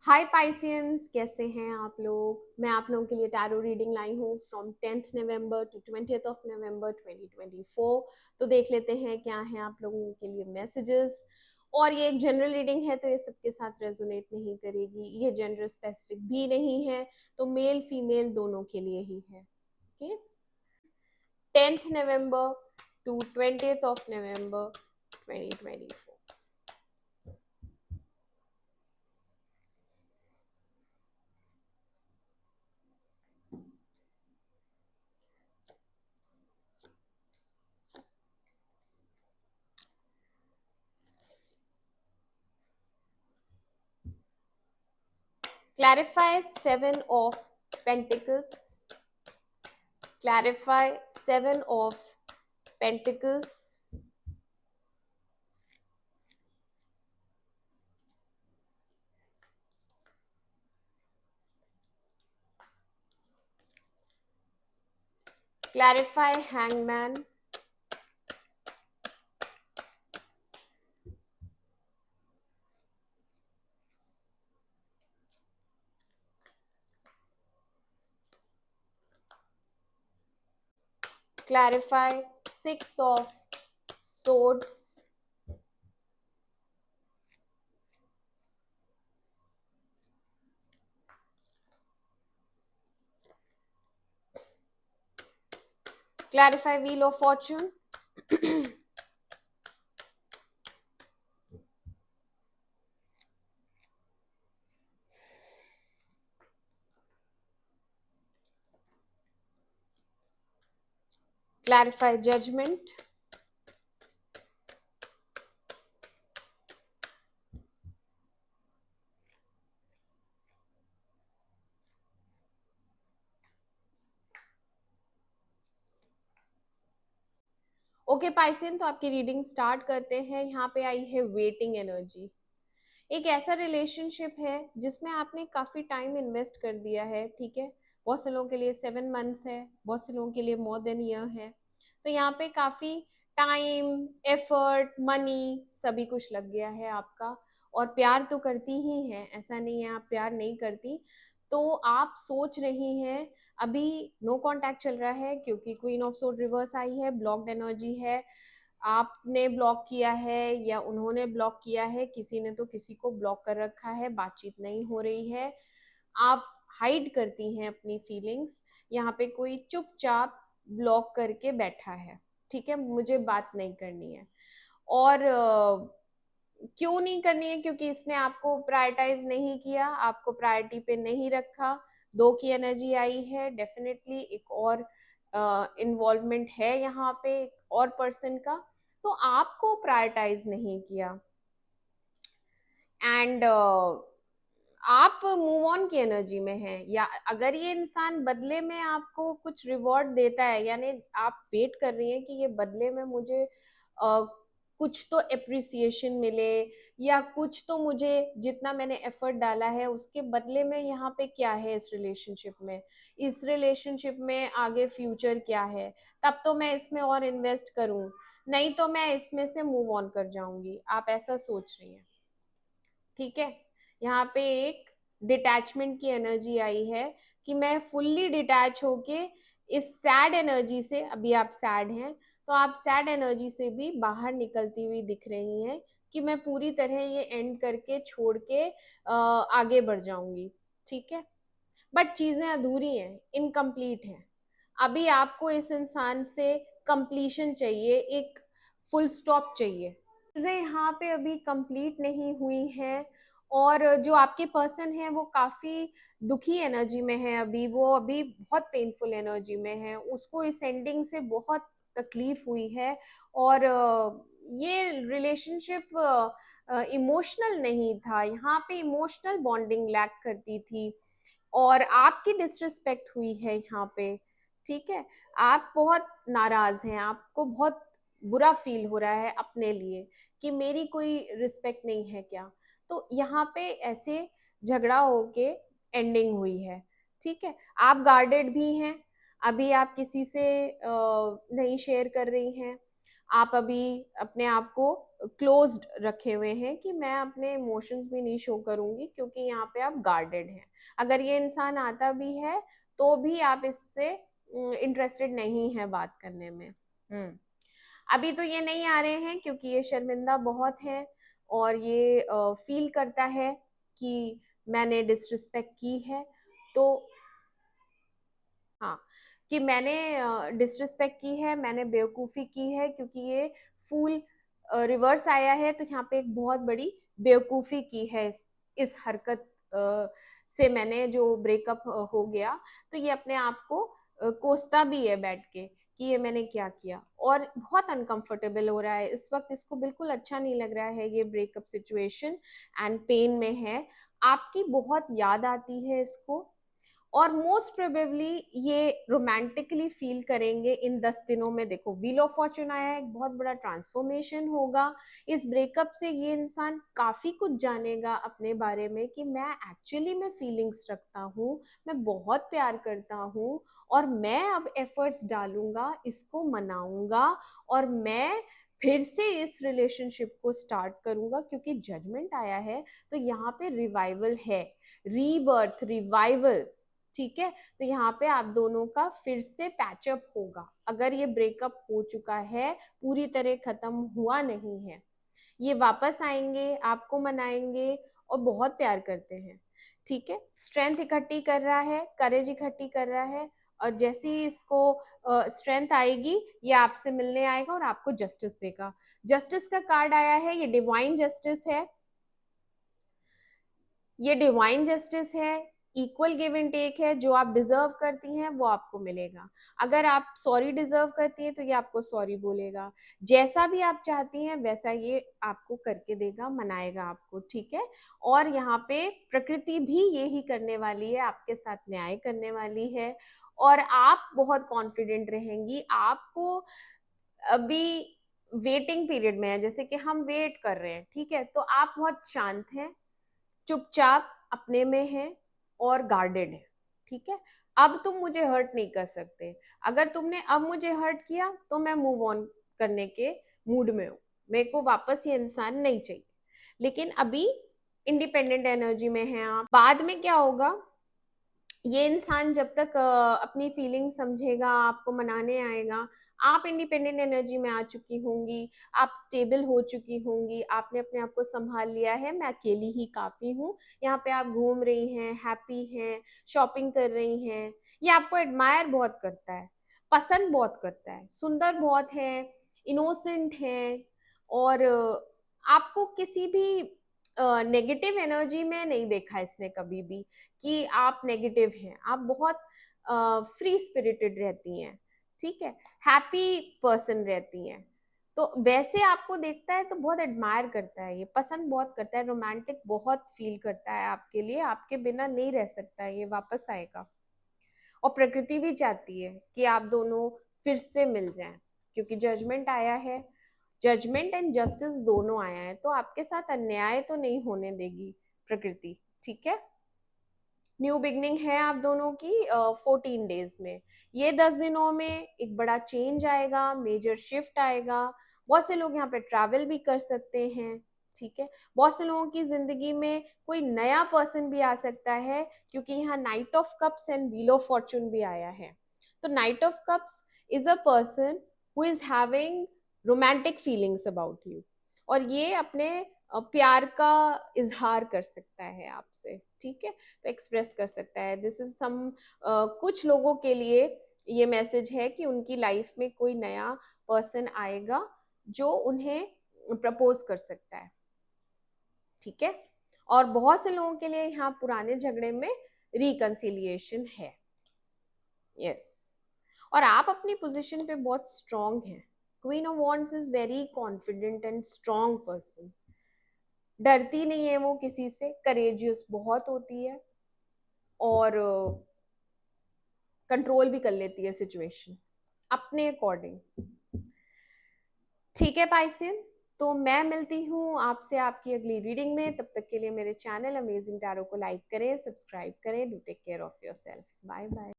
हाय Pisceans, कैसे हैं आप लोग। मैं आप लोगों के लिए टैरो रीडिंग लाई हूँ from 10th November to 20th of November 2024। तो देख लेते हैं क्या है आप लोगों के लिए मैसेजेस। और ये एक जनरल रीडिंग है तो ये सबके साथ रेजोनेट नहीं करेगी, ये जेंडर स्पेसिफिक भी नहीं है, तो मेल फीमेल दोनों के लिए ही है। Okay, 10th November to 20th of November 2024। Clarify Seven of Pentacles. Clarify Seven of Pentacles. Clarify Hangman. Clarify Six of Swords. Clarify Wheel of Fortune. Clarify Judgment. Okay Piscean, तो आपकी reading start करते हैं। यहाँ पे आई है waiting energy. एक ऐसा relationship है जिसमें आपने काफी टाइम इन्वेस्ट कर दिया है, ठीक है। बहुत से लोगों के लिए 7 मंथ्स है, बहुत से लोगों के लिए मोर देन ईयर है। तो यहाँ पे काफी टाइम, एफर्ट, मनी सभी कुछ लग गया है आपका। और प्यार तो करती ही है, ऐसा नहीं है आप प्यार नहीं करती। तो आप सोच रही हैं, अभी नो कांटेक्ट चल रहा है क्योंकि क्वीन ऑफ सोर्ड रिवर्स आई है, ब्लॉक्ड एनर्जी है। आपने ब्लॉक किया है या उन्होंने ब्लॉक किया है, किसी ने तो किसी को ब्लॉक कर रखा है, बातचीत नहीं हो रही है। आप हाइड करती हैं अपनी फीलिंग्स। यहाँ पे कोई चुपचाप ब्लॉक करके बैठा है, ठीक है, मुझे बात नहीं करनी है। और क्यों नहीं करनी है? क्योंकि इसने आपको प्रायोरिटाइज नहीं किया, आपको प्रायोरिटी पे नहीं रखा। दो की एनर्जी आई है, डेफिनेटली एक और इन्वॉल्वमेंट है यहाँ पे, एक और पर्सन का। तो आपको प्रायोरिटाइज नहीं किया एंड आप मूव ऑन की एनर्जी में हैं। या अगर ये इंसान बदले में आपको कुछ रिवॉर्ड देता है, यानी आप वेट कर रही हैं कि ये बदले में मुझे कुछ तो अप्रिसिएशन मिले, या कुछ तो मुझे जितना मैंने एफर्ट डाला है उसके बदले में यहाँ पे क्या है इस रिलेशनशिप में, इस रिलेशनशिप में आगे फ्यूचर क्या है, तब तो मैं इसमें और इन्वेस्ट करूं, नहीं तो मैं इसमें से मूव ऑन कर जाऊंगी। आप ऐसा सोच रही हैं, ठीक है। यहाँ पे एक डिटैचमेंट की एनर्जी आई है कि मैं फुल्ली डिटैच होके इस सैड एनर्जी से, अभी आप सैड हैं तो आप सैड एनर्जी से भी बाहर निकलती हुई दिख रही हैं कि मैं पूरी तरह ये एंड करके छोड़ के आगे बढ़ जाऊंगी, ठीक है। बट चीजें अधूरी हैं, इनकम्प्लीट हैं। अभी आपको इस इंसान से कंप्लीशन चाहिए, एक फुल स्टॉप चाहिए। चीजें यहाँ पे अभी कंप्लीट नहीं हुई हैं। और जो आपके पर्सन है वो काफी दुखी एनर्जी में है, अभी वो अभी बहुत पेनफुल एनर्जी में है, उसको इस एंडिंग से बहुत तकलीफ हुई है। और ये रिलेशनशिप इमोशनल नहीं था, यहाँ पे इमोशनल बॉन्डिंग लैक करती थी और आपकी डिसरिस्पेक्ट हुई है यहाँ पे, ठीक है। आप बहुत नाराज हैं, आपको बहुत बुरा फील हो रहा है अपने लिए कि मेरी कोई रिस्पेक्ट नहीं है क्या। तो यहाँ पे ऐसे झगड़ा होके एंडिंग हुई है, ठीक है। आप गार्डेड भी हैं, अभी आप किसी से नहीं शेयर कर रही हैं। आप अभी अपने आप को क्लोज्ड रखे हुए हैं कि मैं अपने इमोशंस भी नहीं शो करूंगी, क्योंकि यहाँ पे आप गार्डेड हैं। अगर ये इंसान आता भी है तो भी आप इससे इंटरेस्टेड नहीं है बात करने में। अभी तो ये नहीं आ रहे हैं क्योंकि ये शर्मिंदा बहुत है और ये फील करता है कि मैंने डिसरिस्पेक्ट की है। तो हाँ, कि मैंने डिसरिस्पेक्ट की है, मैंने बेवकूफ़ी की है, क्योंकि ये फूल रिवर्स आया है, तो यहाँ पे एक बहुत बड़ी बेवकूफ़ी की है इस हरकत से। मैंने जो ब्रेकअप हो गया, तो ये अपने आप को कोसता भी है बैठ के कि ये मैंने क्या किया, और बहुत अनकंफर्टेबल हो रहा है इस वक्त। इसको बिल्कुल अच्छा नहीं लग रहा है ये ब्रेकअप सिचुएशन, एंड पेन में है। आपकी बहुत याद आती है इसको, और मोस्ट प्रोबेबली ये रोमांटिकली फील करेंगे इन 10 दिनों में। देखो, व्हील ऑफ फॉर्चून आया है, एक बहुत बड़ा ट्रांसफॉर्मेशन होगा इस ब्रेकअप से। ये इंसान काफी कुछ जानेगा अपने बारे में कि मैं एक्चुअली में फीलिंग्स रखता हूँ, मैं बहुत प्यार करता हूँ, और मैं अब एफर्ट्स डालूंगा, इसको मनाऊंगा, और मैं फिर से इस रिलेशनशिप को स्टार्ट करूंगा, क्योंकि जजमेंट आया है। तो यहाँ पे रिवाइवल है, रीबर्थ, रिवाइवल। ठीक है, तो यहाँ पे आप दोनों का फिर से पैचअप होगा। अगर ये ब्रेकअप हो चुका है, पूरी तरह खत्म हुआ नहीं है, ये वापस आएंगे, आपको मनाएंगे, और बहुत प्यार करते हैं। ठीक है, स्ट्रेंथ इकट्ठी कर रहा है, करेज इकट्ठी कर रहा है, और जैसे ही इसको स्ट्रेंथ आएगी, ये आपसे मिलने आएगा और आपको जस्टिस देगा। जस्टिस का कार्ड आया है, ये डिवाइन जस्टिस है, ये डिवाइन जस्टिस है। इक्वल गिव एंड टेक है, जो आप डिजर्व करती हैं वो आपको मिलेगा। अगर आप सॉरी डिजर्व करती हैं तो ये आपको सॉरी बोलेगा। जैसा भी आप चाहती हैं वैसा ये आपको करके देगा, मनाएगा आपको। ठीक है, और यहाँ पे प्रकृति भी यही करने वाली है, आपके साथ न्याय करने वाली है, और आप बहुत कॉन्फिडेंट रहेंगी। आपको अभी वेटिंग पीरियड में है, जैसे कि हम वेट कर रहे हैं, ठीक है, तो आप बहुत शांत हैं, चुपचाप अपने में है, और गार्डेड है। ठीक है, अब तुम मुझे हर्ट नहीं कर सकते। अगर तुमने अब मुझे हर्ट किया तो मैं मूव ऑन करने के मूड में हूँ, मेरे को वापस ये इंसान नहीं चाहिए। लेकिन अभी इंडिपेंडेंट एनर्जी में है आप। बाद में क्या होगा, ये इंसान जब तक अपनी फीलिंग समझेगा, आपको मनाने आएगा, आप इंडिपेंडेंट एनर्जी में आ चुकी होंगी, आप स्टेबल हो चुकी होंगी, आपने अपने आप को संभाल लिया है, मैं अकेली ही काफी हूँ। यहाँ पे आप घूम रही हैं, हैप्पी हैं, शॉपिंग कर रही हैं। ये आपको एडमायर बहुत करता है, पसंद बहुत करता है, सुंदर बहुत है, इनोसेंट है, और आपको किसी भी नेगेटिव एनर्जी में नहीं देखा इसने कभी भी कि आप नेगेटिव हैं। आप बहुत फ्री स्पिरिटेड रहती हैं, ठीक है, हैप्पी पर्सन रहती हैं। तो वैसे आपको देखता है तो बहुत एडमायर करता है, ये पसंद बहुत करता है, रोमांटिक बहुत फील करता है आपके लिए, आपके बिना नहीं रह सकता है, ये वापस आएगा। और प्रकृति भी चाहती है कि आप दोनों फिर से मिल जाएं, क्योंकि जजमेंट आया है, जजमेंट एंड जस्टिस दोनों आया है, तो आपके साथ अन्याय तो नहीं होने देगी प्रकृति। ठीक है, न्यू बिगनिंग है आप दोनों की 14 डेज में। ये 10 दिनों में एक बड़ा चेंज आएगा, मेजर शिफ्ट आएगा। बहुत से लोग यहाँ पे ट्रैवल भी कर सकते हैं। ठीक है, बहुत से लोगों की जिंदगी में कोई नया पर्सन भी आ सकता है, क्योंकि यहाँ night of cups and wheel of Fortune भी आया है। तो night of cups is a person who is having romantic feelings about you, और ये अपने प्यार का इजहार कर सकता है आपसे। ठीक है, तो एक्सप्रेस कर सकता है। दिस इज सम कुछ लोगों के लिए ये मैसेज है कि उनकी लाइफ में कोई नया पर्सन आएगा जो उन्हें प्रपोज कर सकता है। ठीक है, और बहुत से लोगों के लिए यहाँ पुराने झगड़े में रिकंसिलिएशन है। यस, और आप अपनी पोजीशन पे बहुत स्ट्रांग हैं। Queen of wands is very confident and strong person, डरती नहीं है वो किसी से, करेजियस बहुत होती है, और कंट्रोल भी कर लेती है सिचुएशन अपने अकॉर्डिंग। ठीक है पाइसियन, तो मैं मिलती हूँ आपसे आपकी अगली रीडिंग में। तब तक के लिए मेरे चैनल अमेजिंग टैरो को लाइक करें, सब्सक्राइब करें। Do take care of yourself. Bye bye.